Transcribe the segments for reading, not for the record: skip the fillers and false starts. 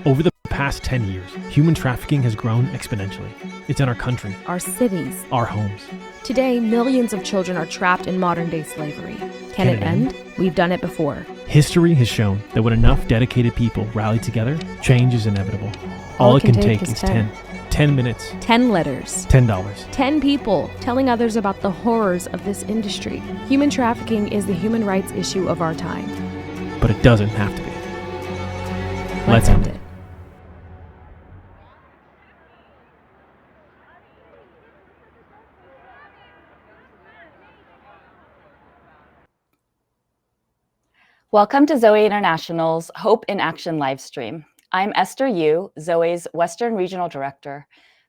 Over the past 10 years, human trafficking has grown exponentially. It's in our country, our cities, our homes. Today, millions of children are trapped in modern-day slavery. Can it end? We've done it before. History has shown that when enough dedicated people rally together, change is inevitable. All it can take is 10 minutes, 10 letters, $10, 10 people telling others about the horrors of this industry. Human trafficking is the human rights issue of our time. But it doesn't have to be. Let's end it. Welcome to Zoe International's Hope in Action livestream. I'm Esther Yu, Zoe's Western Regional Director.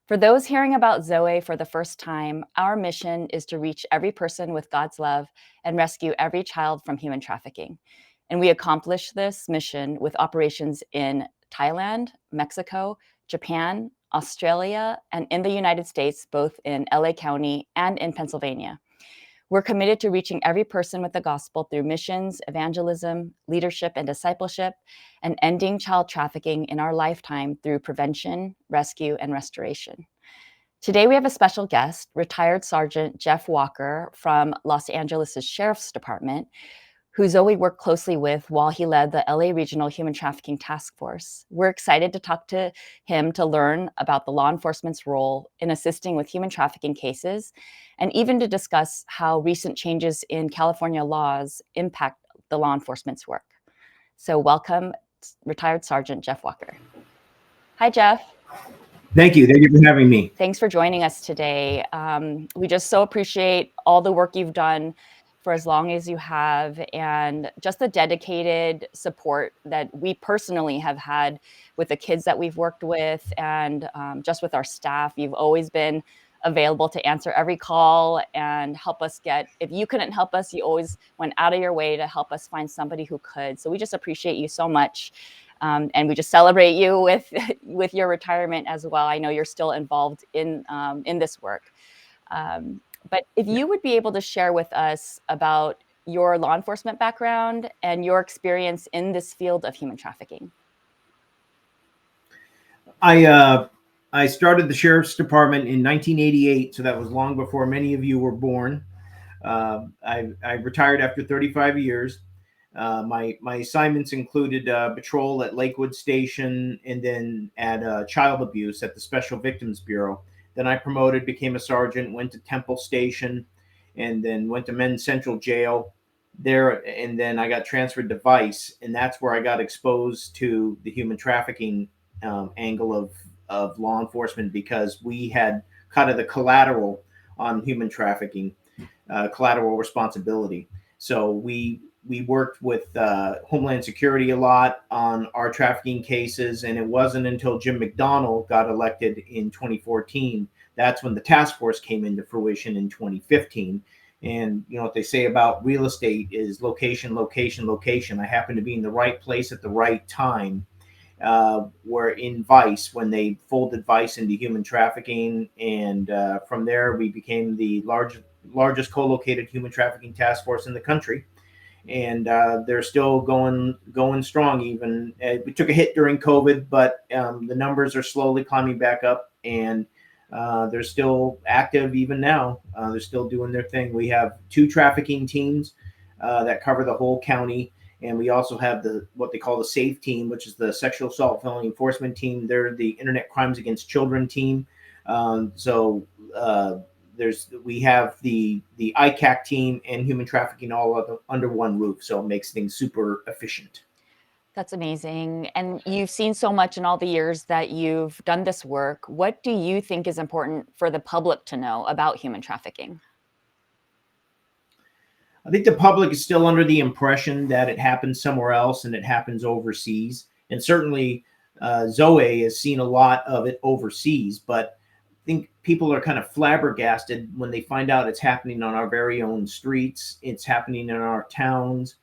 For those hearing about Zoe for the first time, our mission is to reach every person with God's love and rescue every child from human trafficking. And we accomplish this mission with operations in Thailand, Mexico, Japan, Australia, and in the United States, both in LA County and in Pennsylvania. We're committed to reaching every person with the gospel through missions, evangelism, leadership, and discipleship, and ending child trafficking in our lifetime through prevention, rescue, and restoration. Today, we have a special guest, retired Sergeant Jeff Walker from Los Angeles' Sheriff's Department, who Zoe worked closely with while he led the LA Regional Human Trafficking Task Force. We're excited to talk to him to learn about the law enforcement's role in assisting with human trafficking cases, and even to discuss how recent changes in California laws impact the law enforcement's work. So welcome, retired Sergeant Jeff Walker. Hi, Jeff. Thank you. Thank you for having me. Thanks for joining us today. We just so appreciate all the work you've done for as long as you have, and just the dedicated support that we personally have had with the kids that we've worked with, and just with our staff. You've always been available to answer every call and help us if you couldn't help us, you always went out of your way to help us find somebody who could. So we just appreciate you so much. And we just celebrate you with your retirement as well. I know you're still involved in this work. But if you would be able to share with us about your law enforcement background and your experience in this field of human trafficking. I started the Sheriff's Department in 1988, so that was long before many of you were born. I retired after 35 years. My assignments included patrol at Lakewood Station, and then at child abuse at the Special Victims Bureau. Then I promoted, became a sergeant, went to Temple Station, and then went to Men's Central Jail there. And then I got transferred to Vice, and that's where I got exposed to the human trafficking angle of law enforcement, because we had kind of the collateral on human trafficking, collateral responsibility. So we worked with Homeland Security a lot on our trafficking cases, and it wasn't until Jim McDonnell got elected in 2014, that's when the task force came into fruition in 2015. And you know what they say about real estate is location, location, location. I happened to be in the right place at the right time. We're in Vice when they folded Vice into human trafficking, and from there we became the largest co-located human trafficking task force in the country. And they're still going strong. Even we took a hit during COVID, but the numbers are slowly climbing back up, and they're still active even now. They're still doing their thing. We have 2 trafficking teams that cover the whole county, and we also have what they call the SAFE team, which is the Sexual Assault Felony Enforcement Team. They're the Internet Crimes Against Children team. We have the ICAC team and human trafficking all under one roof, so it makes things super efficient. That's amazing. And you've seen so much in all the years that you've done this work. What do you think is important for the public to know about human trafficking? I think the public is still under the impression that it happens somewhere else and it happens overseas. And certainly Zoe has seen a lot of it overseas, but I think people are kind of flabbergasted when they find out it's happening on our very own streets. It's happening in our towns.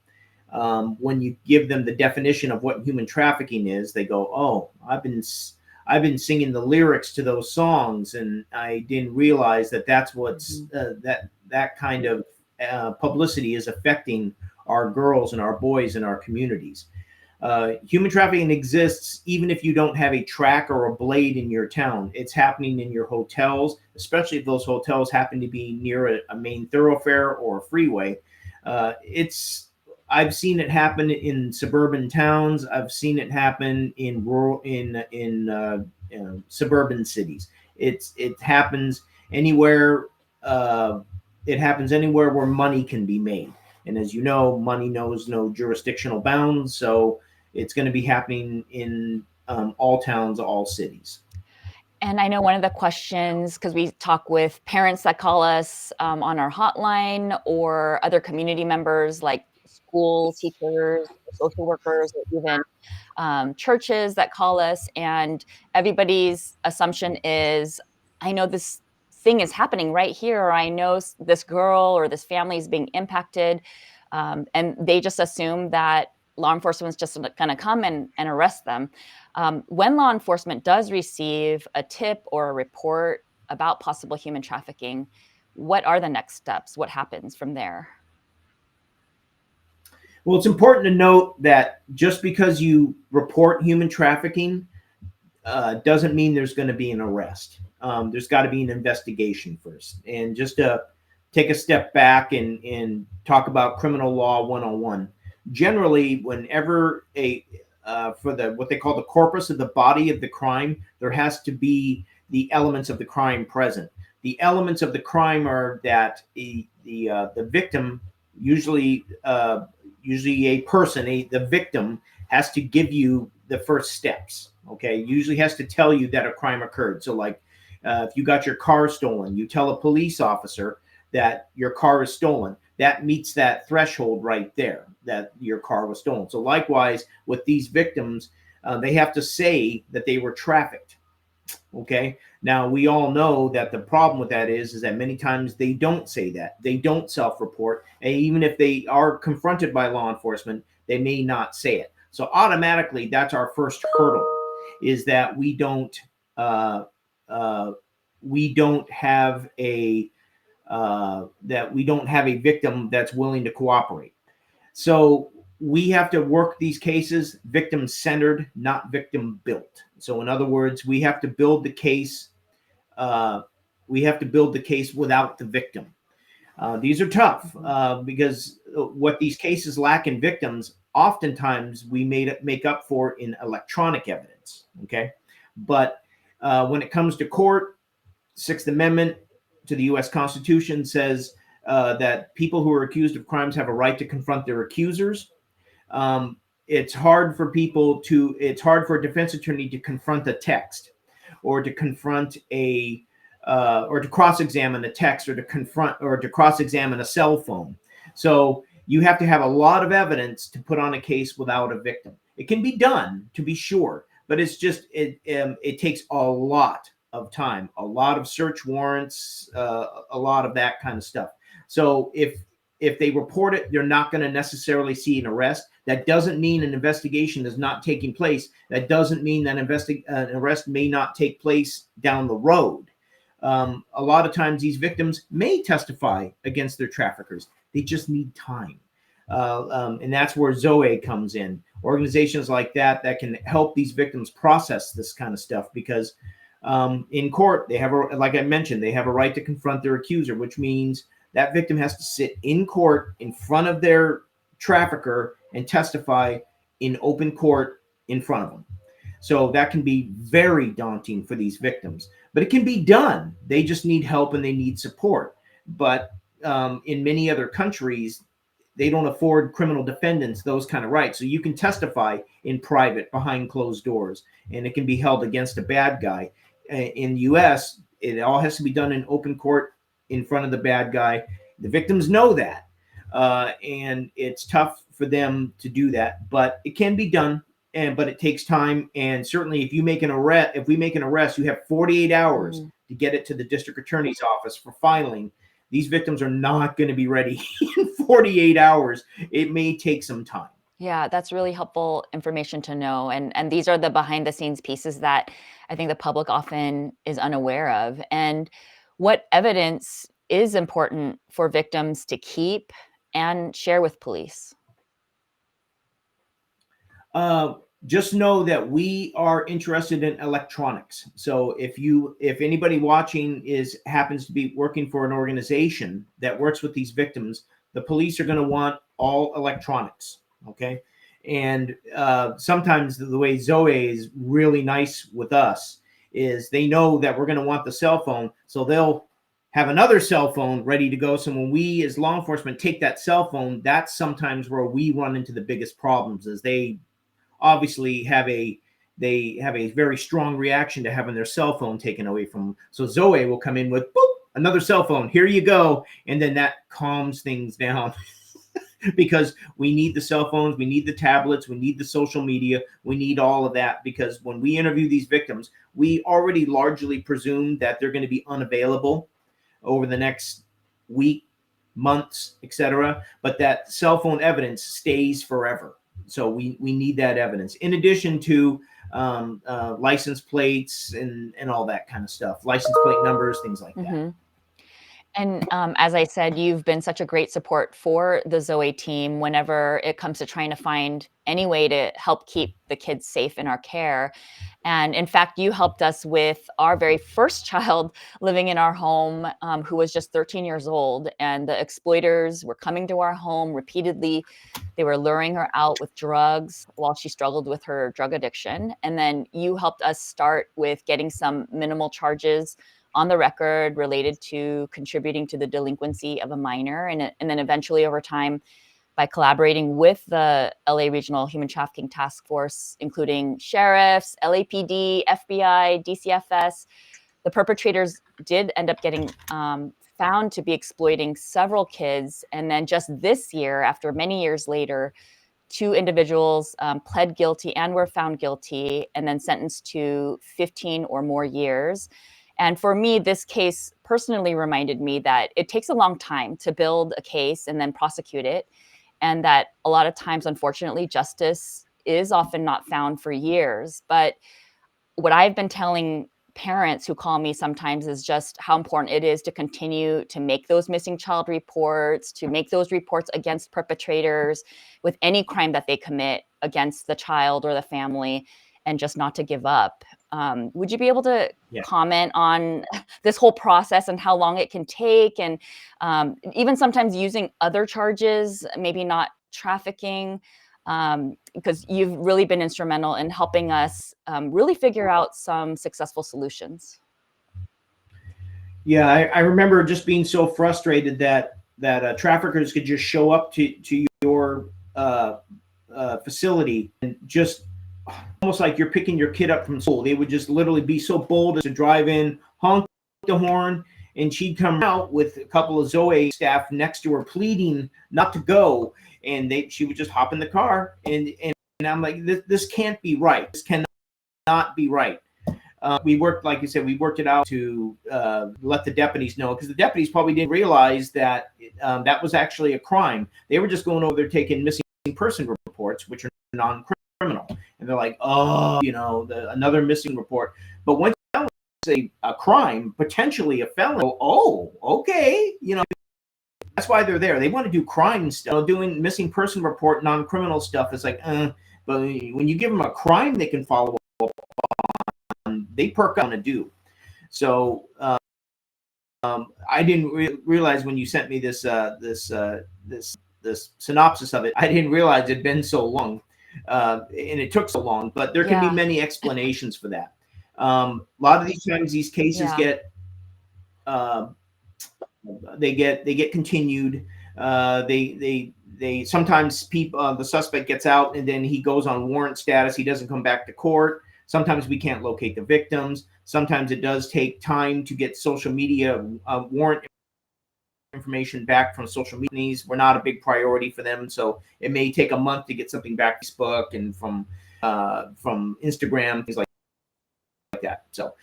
When you give them the definition of what human trafficking is, they go, "Oh, I've been singing the lyrics to those songs, and I didn't realize that that's what's that kind of publicity is affecting our girls and our boys in our communities." Human trafficking exists even if you don't have a track or a blade in your town. It's happening in your hotels, especially if those hotels happen to be near a main thoroughfare or a freeway. I've seen it happen in suburban towns. I've seen it happen in rural suburban cities. It happens anywhere. It happens anywhere where money can be made. And as you know, money knows no jurisdictional bounds. So it's going to be happening in all towns, all cities. And I know one of the questions, because we talk with parents that call us on our hotline, or other community members like school teachers, social workers, or even churches that call us, and everybody's assumption is, I know this thing is happening right here, or I know this girl or this family is being impacted, and they just assume that law enforcement is just going to come and arrest them. When law enforcement does receive a tip or a report about possible human trafficking, what are the next steps? What happens from there? Well, it's important to note that just because you report human trafficking doesn't mean there's going to be an arrest. There's got to be an investigation first. And just to take a step back and talk about criminal law 101. Generally, whenever for what they call the corpus of the body of the crime, there has to be the elements of the crime present. The elements of the crime are that the victim, usually a person, the victim has to give you the first steps. Okay, usually has to tell you that a crime occurred. So, like, if you got your car stolen, you tell a police officer that your car is stolen. That meets that threshold right there, that your car was stolen. So likewise, with these victims, they have to say that they were trafficked. Okay. Now, we all know that the problem with that is that many times they don't say that. They don't self-report. And even if they are confronted by law enforcement, they may not say it. So automatically, that's our first hurdle, is that we don't have a victim that's willing to cooperate. So we have to work these cases victim-centered, not victim-built. So in other words, we have to build the case. Without the victim. These are tough because what these cases lack in victims, oftentimes we make up for in electronic evidence. Okay, but when it comes to court, Sixth Amendment to the U.S. Constitution says that people who are accused of crimes have a right to confront their accusers. It's hard for a defense attorney to confront a text, or to confront or to cross-examine a text, or to cross-examine a cell phone. So you have to have a lot of evidence to put on a case without a victim. It can be done, to be sure, but it takes a lot of time, a lot of search warrants, a lot of that kind of stuff. So if they report it, they're not going to necessarily see an arrest. That doesn't mean an investigation is not taking place. That doesn't mean that an arrest may not take place down the road. A lot of times these victims may testify against their traffickers. They just need time. And that's where Zoe comes in. Organizations like that can help these victims process this kind of stuff, because in court, like I mentioned, they have a right to confront their accuser, which means that victim has to sit in court in front of their trafficker and testify in open court in front of them. So that can be very daunting for these victims, but it can be done. They just need help and they need support. But in many other countries, they don't afford criminal defendants those kind of rights. So you can testify in private behind closed doors, and it can be held against a bad guy. In the U.S., it all has to be done in open court in front of the bad guy. The victims know that, and it's tough for them to do that, but it can be done. But it takes time. And certainly, if we make an arrest, you have 48 hours to get it to the district attorney's office for filing. These victims are not going to be ready in 48 hours. It may take some time. Yeah, that's really helpful information to know. And these are the behind the scenes pieces that I think the public often is unaware of. And what evidence is important for victims to keep and share with police? Uh, just know that we are interested in electronics. So if anybody watching happens to be working for an organization that works with these victims, the police are going to want all electronics. Okay. And sometimes the way Zoe is really nice with us is they know that we're going to want the cell phone, so they'll have another cell phone ready to go. So when we as law enforcement take that cell phone, that's sometimes where we run into the biggest problems, is they obviously have a very strong reaction to having their cell phone taken away from them. So Zoe will come in with, boop, another cell phone, here you go, and then that calms things down. Because we need the cell phones, we need the tablets, we need the social media, we need all of that, because when we interview these victims, we already largely presume that they're going to be unavailable over the next week, months, etc. But that cell phone evidence stays forever. So we need that evidence, in addition to license plates and all that kind of stuff, license plate numbers, things like that. And as I said, you've been such a great support for the Zoe team whenever it comes to trying to find any way to help keep the kids safe in our care. And in fact, you helped us with our very first child living in our home, who was just 13 years old. And the exploiters were coming to our home repeatedly. They were luring her out with drugs while she struggled with her drug addiction. And then you helped us start with getting some minimal charges on the record related to contributing to the delinquency of a minor. And then eventually over time, by collaborating with the LA Regional Human Trafficking Task Force, including sheriffs, LAPD, FBI, DCFS, the perpetrators did end up getting found to be exploiting several kids. And then just this year, after many years later, 2 individuals pled guilty and were found guilty and then sentenced to 15 or more years. And for me, this case personally reminded me that it takes a long time to build a case and then prosecute it. And that a lot of times, unfortunately, justice is often not found for years. But what I've been telling parents who call me sometimes is just how important it is to continue to make those missing child reports, to make those reports against perpetrators with any crime that they commit against the child or the family, and just not to give up. Would you be able to comment on this whole process and how long it can take, and even sometimes using other charges, maybe not trafficking, because you've really been instrumental in helping us really figure out some successful solutions? Yeah, I remember just being so frustrated that traffickers could just show up to your facility and just almost like you're picking your kid up from school. They would just literally be so bold as to drive in, honk the horn, and she'd come out with a couple of Zoe staff next to her pleading not to go, and she would just hop in the car, and I'm like, this can't be right. This cannot be right. We worked, like you said, we worked it out to let the deputies know, because the deputies probably didn't realize that that was actually a crime. They were just going over there taking missing person reports, which are non-criminal, and they're like, oh, another missing report. But once it's a crime, potentially a felony, oh, okay, that's why they're there. They want to do crime stuff. Doing missing person report, non-criminal stuff is like, but when you give them a crime they can follow up on, they perk up to do. So I didn't realize when you sent me this synopsis of it, I didn't realize it'd been so long, and it took so long. But there can be many explanations for that. A lot of these times, these cases get continued. They sometimes the suspect gets out and then he goes on warrant status. He doesn't come back to court. Sometimes we can't locate the victims. Sometimes it does take time to get social media warrant information back from social media. We're not a big priority for them, so it may take a month to get something back to Facebook and from Instagram, things like that. So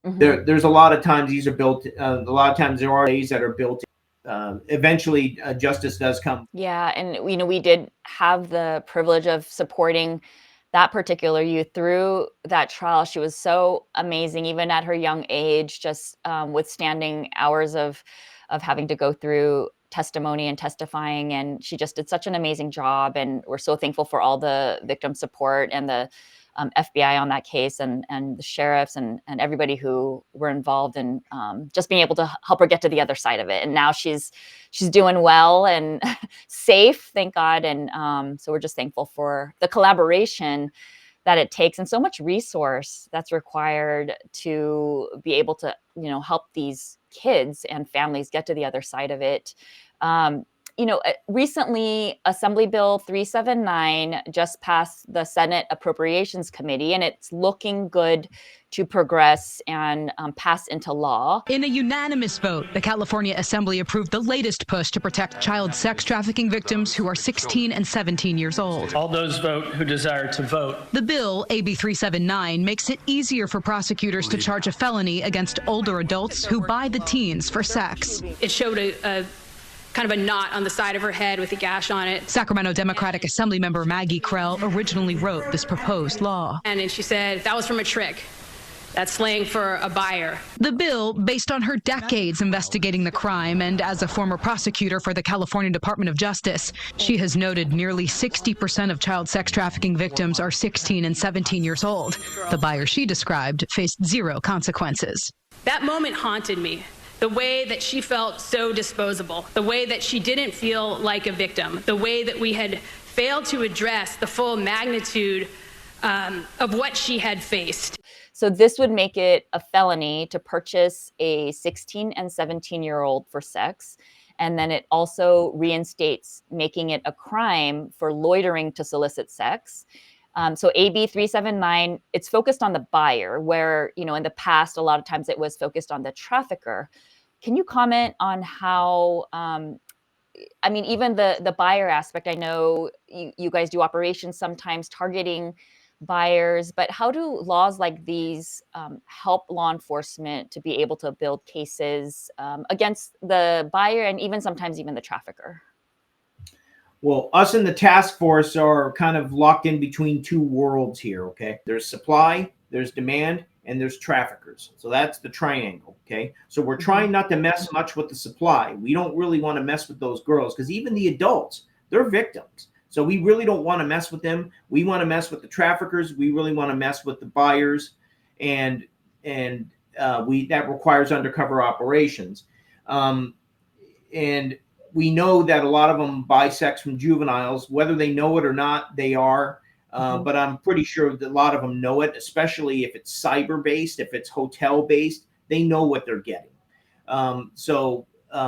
there's a lot of times these are built. A lot of times there are days that are built. Eventually, justice does come. Yeah, and we did have the privilege of supporting that particular youth through that trial. She was so amazing, even at her young age, just withstanding hours of having to go through testimony and testifying, and she just did such an amazing job. And we're so thankful for all the victim support and the FBI on that case, and the sheriffs and everybody who were involved in just being able to help her get to the other side of it. And now she's doing well and safe, thank God. And so we're just thankful for the collaboration that it takes, and so much resource that's required to be able to, help these kids and families get to the other side of it. Recently, Assembly Bill 379 just passed the Senate Appropriations Committee, and it's looking good to progress and pass into law. In a unanimous vote, the California Assembly approved the latest push to protect child sex trafficking victims who are 16 and 17 years old. All those vote who desire to vote. The bill, AB 379, makes it easier for prosecutors to charge a felony against older adults who buy the teens for sex. It showed a kind of a knot on the side of her head with a gash on it. Sacramento Democratic Assembly member Maggie Krell originally wrote this proposed law. And then she said that was from a trick. That's slang for a buyer. The bill, based on her decades investigating the crime and as a former prosecutor for the California Department of Justice, she has noted nearly 60% of child sex trafficking victims are 16 and 17 years old. The buyer she described faced zero consequences. That moment haunted me. The way that she felt so disposable, the way that she didn't feel like a victim, the way that we had failed to address the full magnitude of what she had faced. So this would make it a felony to purchase a 16 and 17-year-old for sex. And then it also reinstates making it a crime for loitering to solicit sex. So AB 379, it's focused on the buyer, where, in the past, a lot of times it was focused on the trafficker. Can you comment on how, even the buyer aspect? I know you guys do operations sometimes targeting buyers, but how do laws like these help law enforcement to be able to build cases against the buyer and even sometimes even the trafficker? Well, us in the task force are kind of locked in between two worlds here, okay? There's supply, there's demand, and there's traffickers. So that's the triangle, okay? So we're trying not to mess much with the supply. We don't really want to mess with those girls because even the adults, they're victims. So we really don't want to mess with them. We want to mess with the traffickers. We really want to mess with the buyers, and that requires undercover operations. And we know that a lot of them buy sex from juveniles, whether they know it or not. They are, but I'm pretty sure that a lot of them know it, especially if it's cyber-based, if it's hotel-based. They know what they're getting.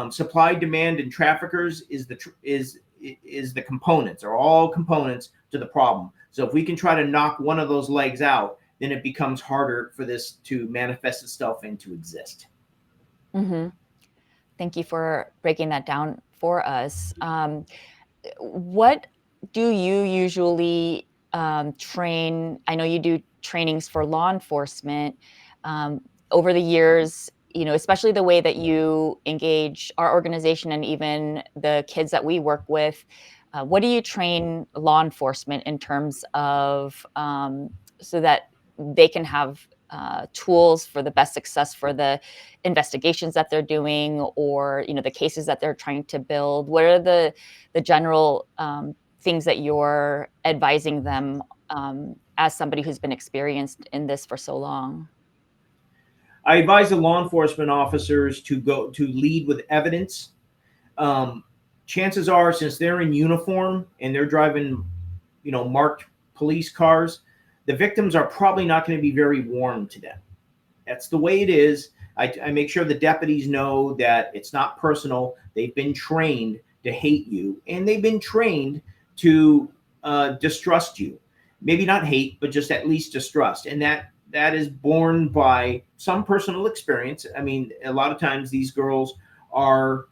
Supply, demand, and traffickers is the components, are all components to the problem. So if we can try to knock one of those legs out, then it becomes harder for this to manifest itself and to exist. Mm-hmm. Thank you for breaking that down for us. What do you usually train? I know you do trainings for law enforcement. Over the years, especially the way that you engage our organization and even the kids that we work with, what do you train law enforcement in terms of so that they can have tools for the best success for the investigations that they're doing, or the cases that they're trying to build? What are the general things that you're advising them as somebody who's been experienced in this for so long? I advise the law enforcement officers to lead with evidence. Chances are, since they're in uniform and they're driving, marked police cars, the victims are probably not going to be very warm to them. That's the way it is. I make sure the deputies know that it's not personal. They've been trained to hate you, and they've been trained to distrust you. Maybe not hate, but just at least distrust. And that is born by some personal experience. I mean, a lot of times these girls are,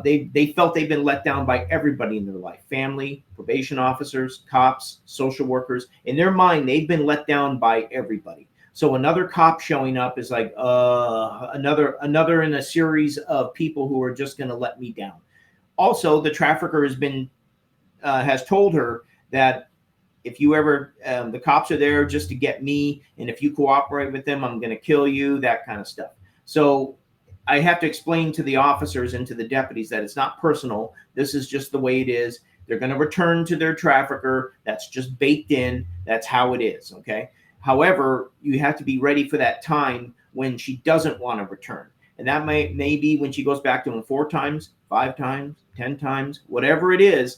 they felt they've been let down by everybody in their life: family, probation officers, cops, social workers. In their mind, they've been let down by everybody. So another cop showing up is like another in a series of people who are just going to let me down. Also, the trafficker has told her that if you ever, the cops are there just to get me, and if you cooperate with them, I'm going to kill you, that kind of stuff. So I have to explain to the officers and to the deputies that it's not personal. This is just the way it is. They're going to return to their trafficker. That's just baked in. That's how it is. Okay. However, you have to be ready for that time when she doesn't want to return. And that may be when she goes back to him 4 times, 5 times, 10 times, whatever it is.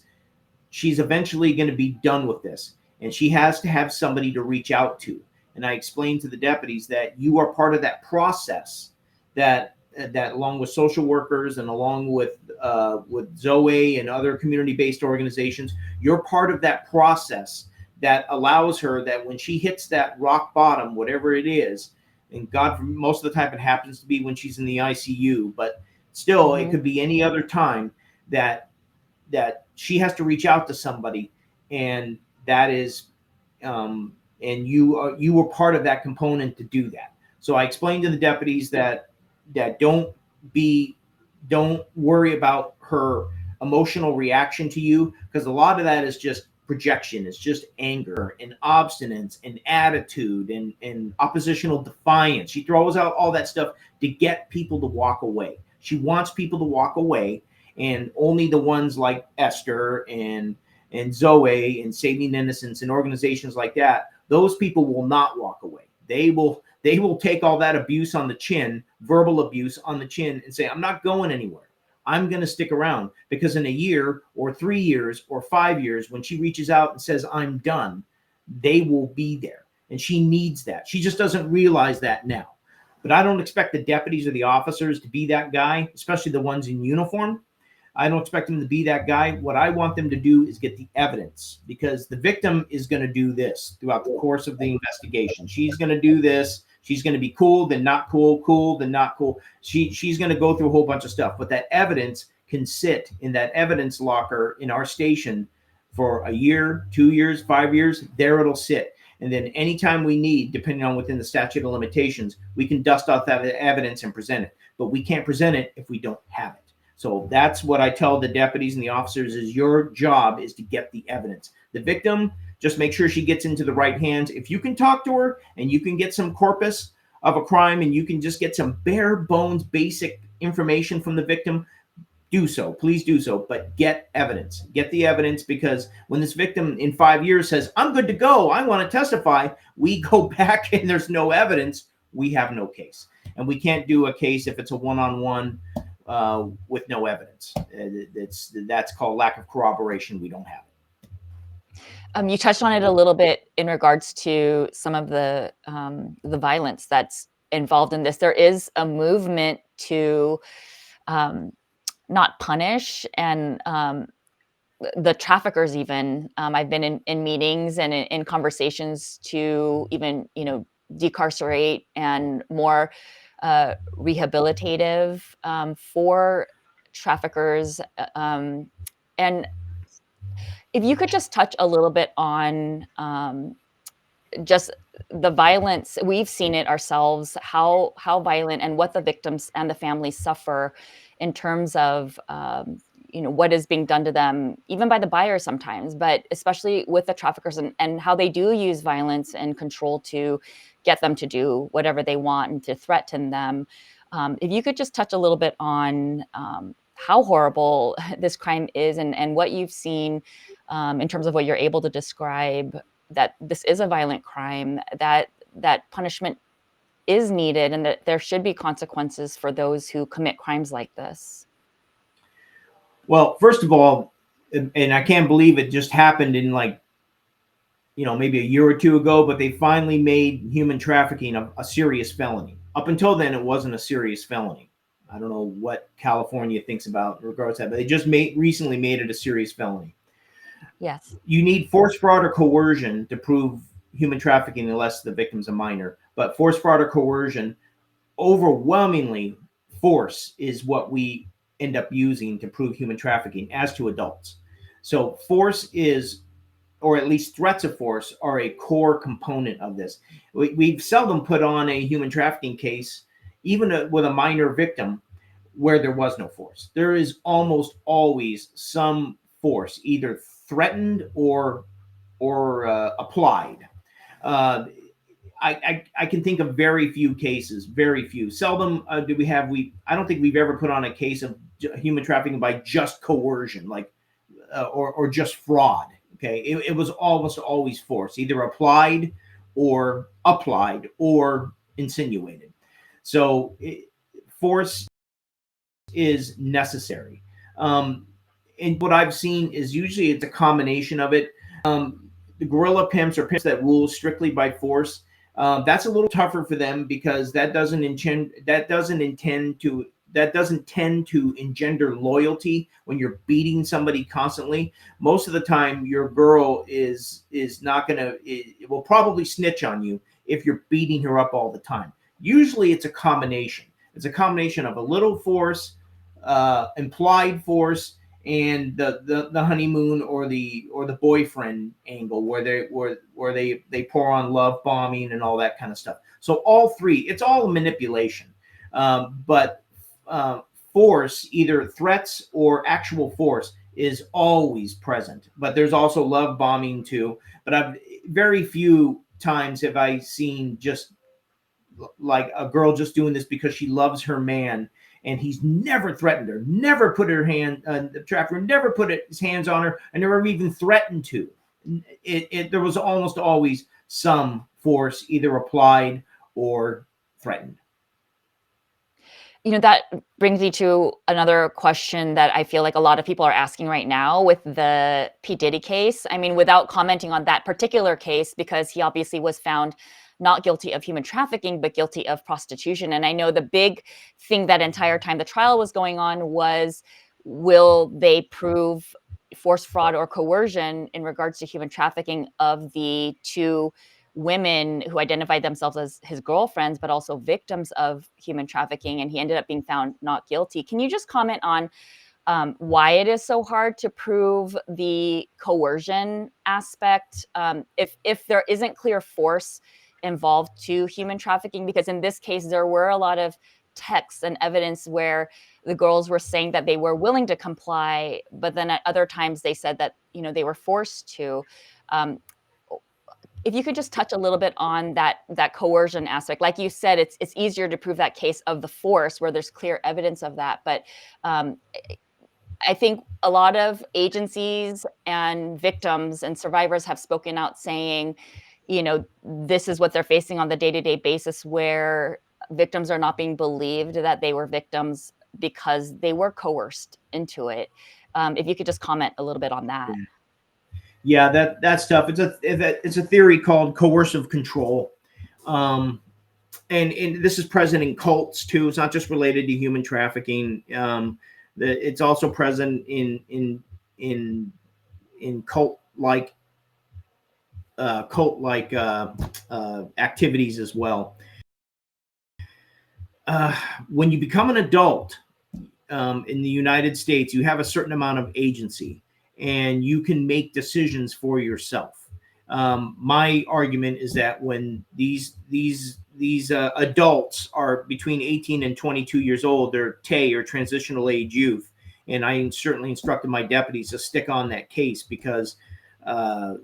She's eventually going to be done with this. And she has to have somebody to reach out to. And I explained to the deputies that you are part of that process, that along with social workers and along with Zoe and other community-based organizations, you're part of that process that allows her, that when she hits that rock bottom, whatever it is, and God, most of the time it happens to be when she's in the ICU, but still it could be any other time, that she has to reach out to somebody, and that is, and you were part of that component to do that. So I explained to the deputies that don't worry about her emotional reaction to you, because a lot of that is just projection. It's just anger and obstinance and attitude and oppositional defiance. She throws out all that stuff to get people to walk away. She wants people to walk away, and only the ones like Esther and Zoe and Saving Innocence and organizations like that, those people will not walk away. They will take all that abuse on the chin, verbal abuse on the chin, and say, I'm not going anywhere. I'm going to stick around, because in a year or 3 years or 5 years, when she reaches out and says, I'm done, they will be there. And she needs that. She just doesn't realize that now. But I don't expect the deputies or the officers to be that guy, especially the ones in uniform. I don't expect them to be that guy. What I want them to do is get the evidence, because the victim is going to do this throughout the course of the investigation. She's going to do this. She's going to be cool, then not cool, cool, then not cool. She's going to go through a whole bunch of stuff, but that evidence can sit in that evidence locker in our station for a year, 2 years, 5 years. There it'll sit. And then anytime we need, depending on within the statute of limitations, we can dust off that evidence and present it. But we can't present it if we don't have it. So that's what I tell the deputies and the officers, is your job is to get the evidence. The victim, just make sure she gets into the right hands. If you can talk to her and you can get some corpus of a crime and you can just get some bare bones, basic information from the victim, do so. Please do so. But get evidence. Get the evidence, because when this victim in 5 years says, I'm good to go, I want to testify, we go back and there's no evidence, we have no case. And we can't do a case if it's a one-on-one with no evidence. That's called lack of corroboration. We don't have it. You touched on it a little bit in regards to some of the violence that's involved in this. There is a movement to not punish, and the traffickers even. I've been in meetings and in conversations to even, decarcerate and more rehabilitative for traffickers. And if you could just touch a little bit on just the violence, we've seen it ourselves, how violent and what the victims and the families suffer in terms of what is being done to them, even by the buyers sometimes, but especially with the traffickers, and how they do use violence and control to get them to do whatever they want and to threaten them. If you could just touch a little bit on how horrible this crime is, and what you've seen in terms of what you're able to describe, that this is a violent crime, that punishment is needed, and that there should be consequences for those who commit crimes like this. Well, first of all, and I can't believe it just happened in maybe a year or two ago, but they finally made human trafficking a serious felony. Up until then, it wasn't a serious felony. I don't know what California thinks about in regards to that, but they just recently made it a serious felony. Yes. You need force, fraud, or coercion to prove human trafficking unless the victim's a minor. But force, fraud, or coercion, overwhelmingly, force is what we end up using to prove human trafficking as to adults. So force is, or at least threats of force, are a core component of this. We've seldom put on a human trafficking case, even with a minor victim, where there was no force. There is almost always some force, either threatened or applied. I can think of very few cases, very few. Seldom do we have, I don't think we've ever put on a case of human trafficking by just coercion, like, or just fraud. Okay. It was almost always force, either applied or insinuated. So force is necessary. And what I've seen is usually it's a combination of it. The guerrilla pimps or pimps that rule strictly by force, that's a little tougher for them because that doesn't tend to engender loyalty when you're beating somebody constantly. Most of the time, your girl is not gonna, it will probably snitch on you if you're beating her up all the time. Usually, it's a combination. It's a combination of a little force, implied force, and the honeymoon or the boyfriend angle where they pour on love bombing and all that kind of stuff. So all three, it's all manipulation, but force, either threats or actual force, is always present. But there's also love bombing too. But very few times have I seen just like a girl just doing this because she loves her man, and he's never threatened her, never put her hand, the trafficker never put his hands on her, and never even threatened to. There was almost always some force either applied or threatened. You know, that brings me to another question that I feel like a lot of people are asking right now with the P. Diddy case. I mean, without commenting on that particular case, because he obviously was found not guilty of human trafficking, but guilty of prostitution. And I know the big thing that entire time the trial was going on was, will they prove force, fraud, or coercion in regards to human trafficking of the two women who identified themselves as his girlfriends, but also victims of human trafficking, and he ended up being found not guilty. Can you just comment on why it is so hard to prove the coercion aspect if there isn't clear force involved to human trafficking? Because in this case, there were a lot of texts and evidence where the girls were saying that they were willing to comply, but then at other times they said that, you know, they were forced to. If you could just touch a little bit on that coercion aspect. Like you said, it's easier to prove that case of the force where there's clear evidence of that. But I think a lot of agencies and victims and survivors have spoken out saying, you know, this is what they're facing on the day-to-day basis, where victims are not being believed that they were victims because they were coerced into it. If you could just comment a little bit on that. Yeah, that's tough. It's a theory called coercive control, and this is present in cults too. It's not just related to human trafficking. It's also present in cult-like activities as well. When you become an adult in the United States, you have a certain amount of agency, and you can make decisions for yourself. My argument is that when these adults are between 18 and 22 years old, they're TAY or transitional age youth. And I certainly instructed my deputies to stick on that case because for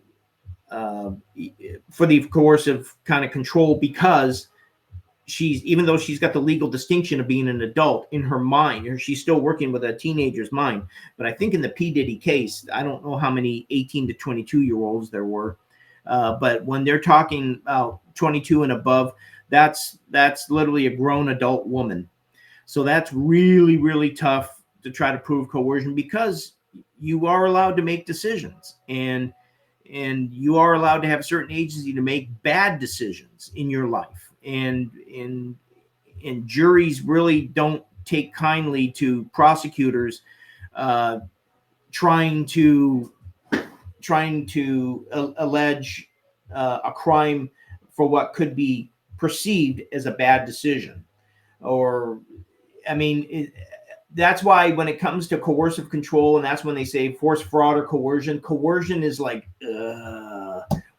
the coercive kind of control, because even though she's got the legal distinction of being an adult in her mind, or she's still working with a teenager's mind. But I think in the P. Diddy case, I don't know how many 18 to 22-year-olds there were. But when they're talking about 22 and above, that's literally a grown adult woman. So that's really, really tough to try to prove coercion, because you are allowed to make decisions, and you are allowed to have certain agency to make bad decisions in your life. And juries really don't take kindly to prosecutors trying to allege a crime for what could be perceived as a bad decision. Or, I mean, that's why when it comes to coercive control, and that's when they say force, fraud, or coercion is like,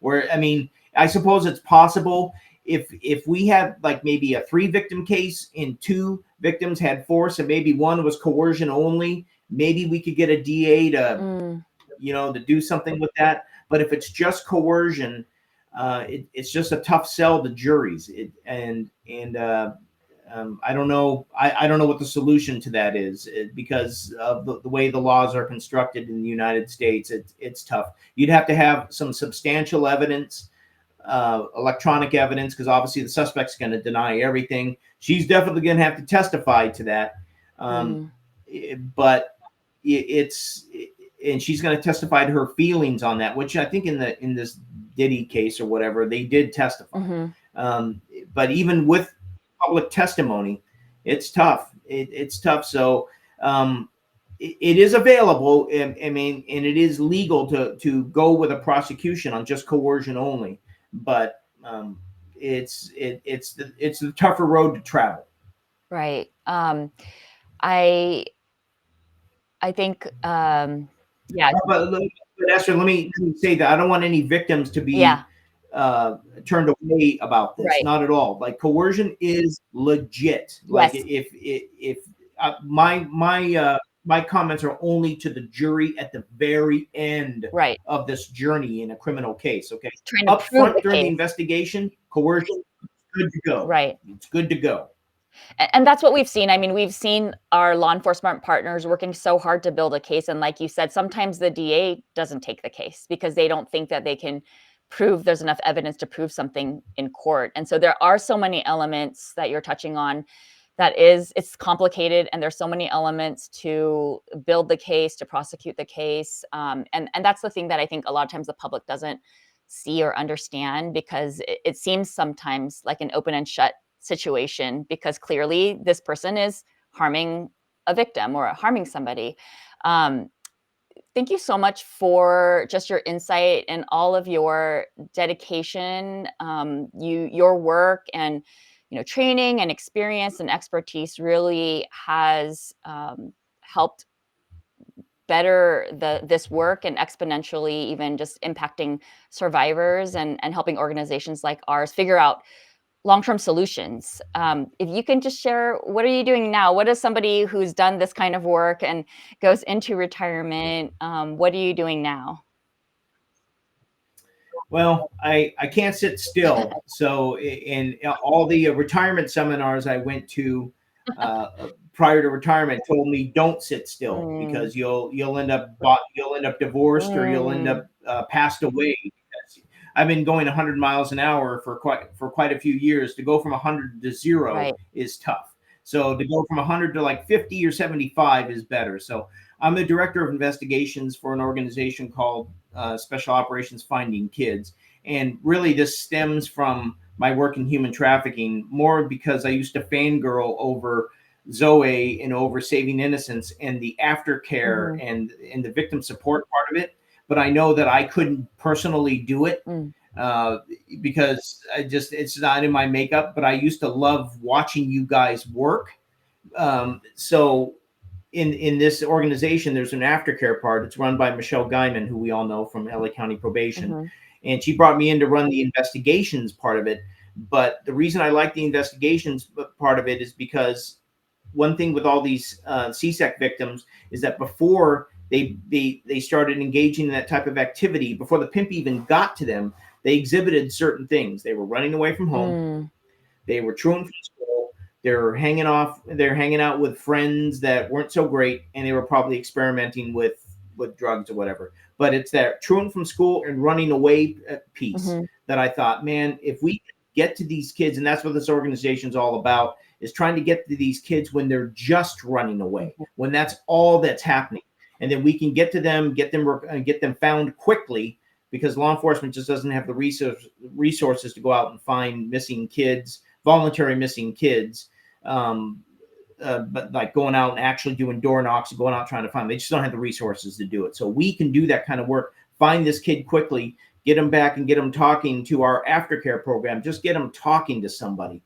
where, I mean, I suppose it's possible. If we had like maybe a 3-victim case and 2 victims had force and maybe one was coercion only, maybe we could get a DA to, to do something with that. But if it's just coercion, it's just a tough sell to juries. I don't know. I don't know what the solution to that is, because of the way the laws are constructed in the United States. It's tough. You'd have to have some substantial evidence, electronic evidence, because obviously the suspect's going to deny everything. She's definitely going to have to testify to that. But and she's going to testify to her feelings on that, which I think in this Diddy case or whatever, they did testify. But even with public testimony, it's tough. It's tough. So it is available. I mean, and it is legal to go with a prosecution on just coercion only. But it's the tougher road to travel. Right. I think, yeah. But Esther, let me say that I don't want any victims to be turned away about this. Right. Not at all. Like, coercion is legit. Like, if my comments are only to the jury at the very end of this journey in a criminal case. Okay, up front during the investigation, coercion, good to go. Right, it's good to go. And that's what we've seen. I mean, we've seen our law enforcement partners working so hard to build a case. And like you said, sometimes the DA doesn't take the case because they don't think that they can prove there's enough evidence to prove something in court. And so there are so many elements that you're touching on it's complicated. And there's so many elements to build the case, to prosecute the case. And that's the thing that I think a lot of times the public doesn't see or understand, because it seems sometimes like an open and shut situation, because clearly this person is harming a victim or harming somebody. Thank you so much for just your insight and all of your dedication. Your work and training and experience and expertise really has helped better this work and exponentially even just impacting survivors and helping organizations like ours figure out long-term solutions. If you can just share, what are you doing now? What is somebody who's done this kind of work and goes into retirement? What are you doing now? Well, I can't sit still. So in all the retirement seminars I went to prior to retirement told me don't sit still, because you'll end up divorced or you'll end up passed away. I've been going 100 miles an hour for quite a few years. To go from 100 to 0 is tough. So to go from 100 to like 50 or 75 is better. So I'm the director of investigations for an organization called Special Operations Finding Kids. And really this stems from my work in human trafficking, more because I used to fangirl over Zoe and over Saving Innocence and the aftercare and the victim support part of it. But I know that I couldn't personally do it because it's not in my makeup. But I used to love watching you guys work. So in this organization, there's an aftercare part. It's run by Michelle Guyman, who we all know from LA County Probation. And she brought me in to run the investigations part of it. But the reason I like the investigations part of it is because one thing with all these CSEC victims is that before they started engaging in that type of activity, before the pimp even got to them, they exhibited certain things. They were running away from home. They were truant from school. They're hanging out with friends that weren't so great, and they were probably experimenting with drugs or whatever. But it's that truant from school and running away piece that I thought, man, if we get to these kids, and that's what this organization is all about, is trying to get to these kids when they're just running away, when that's all that's happening. And then we can get to them, get them found quickly, because law enforcement just doesn't have the resources to go out and find missing kids, voluntary missing kids. But like going out and actually doing door knocks and going out trying to find them, they just don't have the resources to do it. So we can do that kind of work, find this kid quickly, get them back and get them talking to our aftercare program, just get them talking to somebody,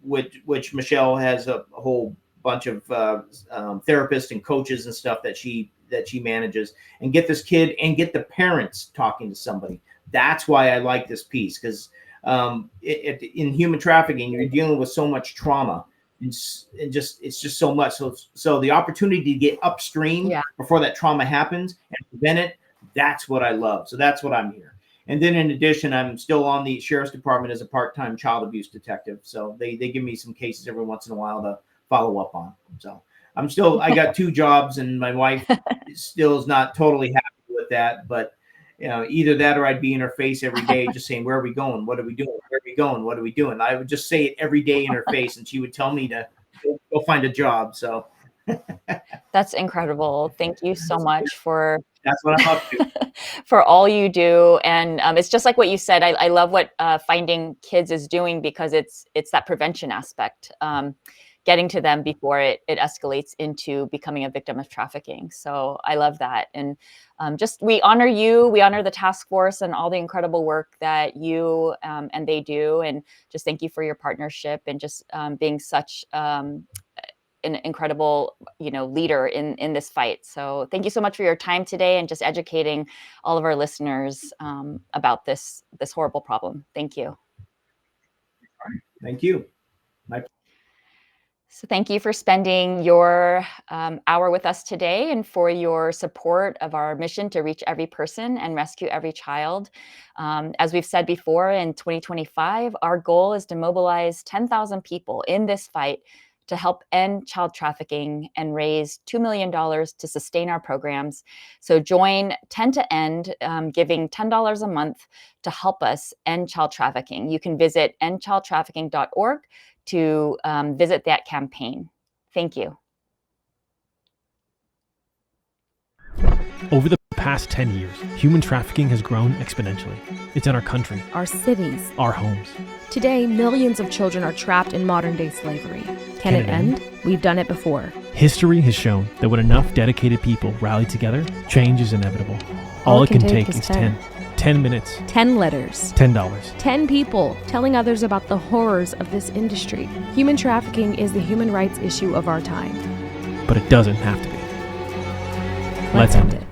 which Michelle has a whole bunch of therapists and coaches and stuff that she manages, and get this kid and get the parents talking to somebody. That's why I like this piece, because in human trafficking, you're dealing with so much trauma. It's just so much. So the opportunity to get upstream before that trauma happens and prevent it, that's what I love. So that's what I'm here. And then in addition, I'm still on the sheriff's department as a part-time child abuse detective. So they give me some cases every once in a while to follow up on. So I got 2 jobs, and my wife still is not totally happy with that. But either that or I'd be in her face every day just saying, where are we going? What are we doing? Where are we going? What are we doing? I would just say it every day in her face, and she would tell me to go find a job. So That's incredible. Thank you so much for that's what I'm up to. for all you do. And it's just like what you said. I love what Finding Kids is doing, because it's that prevention aspect, getting to them before it escalates into becoming a victim of trafficking. So I love that. And we honor you. We honor the task force and all the incredible work that you and they do. And just thank you for your partnership and just being such an incredible, leader in this fight. So thank you so much for your time today and just educating all of our listeners about this horrible problem. Thank you. Thank you. So thank you for spending your hour with us today and for your support of our mission to reach every person and rescue every child. As we've said before, in 2025, our goal is to mobilize 10,000 people in this fight to help end child trafficking and raise $2 million to sustain our programs. So join 10 to End, giving $10 a month to help us end child trafficking. You can visit endchildtrafficking.org to visit that campaign. Thank you. Over the past 10 years, human trafficking has grown exponentially. It's in our country, Our cities. our homes. Today, millions of children are trapped in modern-day slavery. Can it end? We've done it before. History has shown that when enough dedicated people rally together, change is inevitable. All it can take is 10 minutes, 10 letters. $10. 10 people telling others about the horrors of this industry. Human trafficking is the human rights issue of our time. But it doesn't have to be. Let's end it.